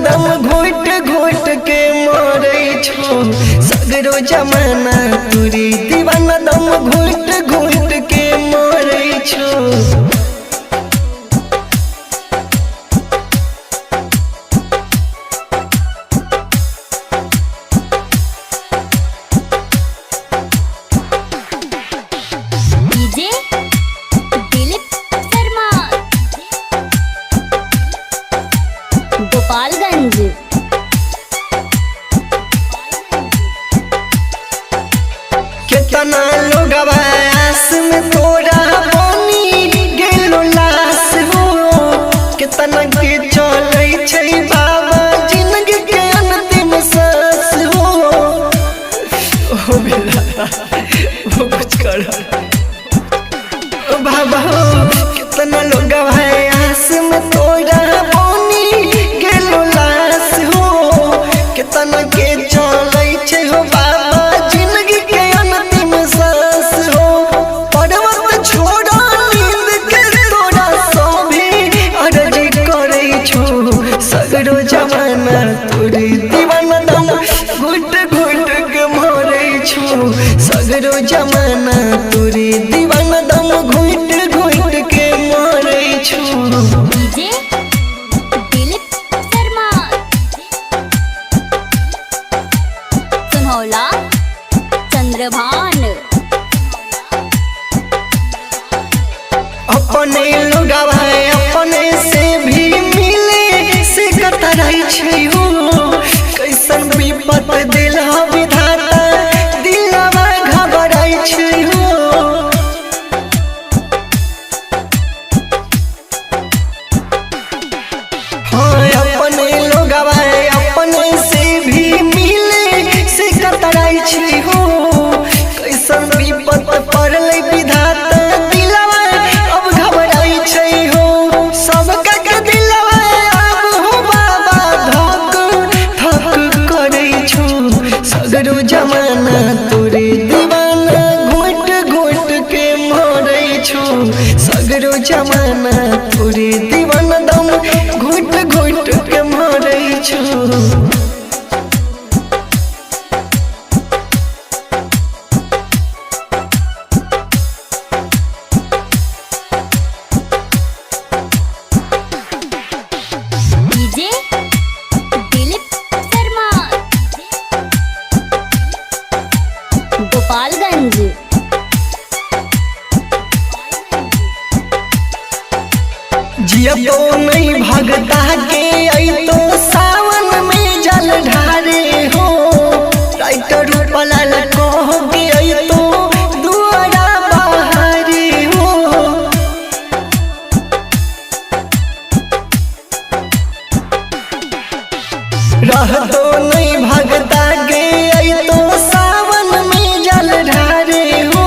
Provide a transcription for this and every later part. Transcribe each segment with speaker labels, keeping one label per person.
Speaker 1: दम घोट घोट के मरे छो सगरो जमाना तुरी दीवाना दम घोट घोट के मरे छो।
Speaker 2: गोपालगंज
Speaker 1: कितना लोग आस में तोरा बनी गेलो लाश हो कितना के चले छै बाबा जिंदगी के अंतिम सांस हो। ओ बेला वो कुछ कर बाबा कितना लोग आस में तोरा कितना के चले छै हो बाबा जिंदगी के अंतिम सांस हो। पर्वत छोड़ा नींद के तोरा सोभी अर्जी करे छो सगरो जमाना तोरी दीवाना दम घुट घुट के मरे छो सगरो जमाना तोरी दीवाना दम घुट घुट के मरे छो।
Speaker 2: चंद्रभान
Speaker 1: अपने लोग अपने से भी मिले से कतराई छै हो कैसन विपत दिल विधाता दिलवा घबराई छै हो। हाँ अपने लोग अपने से भी मिले से कतराई छै हो कैसन विपत पड़ल विधाता दिलवा अब घबराई छै हो। सबका के दिलवा अब हो बाबा धक धक करे छो सगरो जमाना तोरे दीवाना घोट घोट के मरे छो सगरो जमाना तोरे दीवाना दम घोट घोट के मरे छो।
Speaker 2: गोपालगंज
Speaker 1: जिया तो नहीं भगता के आई तो सावन में जल ढारे हो राइटर पलाल कह के आई तो दुआरा बहारे हो। रह तो नहीं भगता के आई तो सावन में जल ढारे हो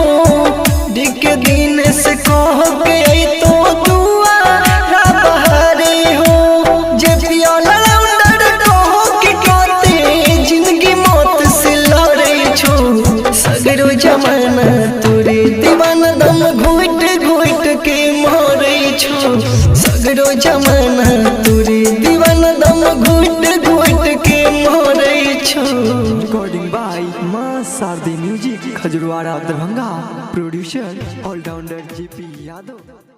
Speaker 1: दिक दिन से कह के आई तो दुआरा बहारे हो। जे पियाला लौंडर कहो कि कहते जिंदगी मौत से लड़े छो सगरो जमाना तोरे दीवाना दम घोट घोट के मरे छो सगरो जमाना तोरे दीवाना दम घोट घोट के मरे छो।
Speaker 3: Recording by Maa Shardi music Khajurwada Darbhanga. Producer allrounder JP Yadav.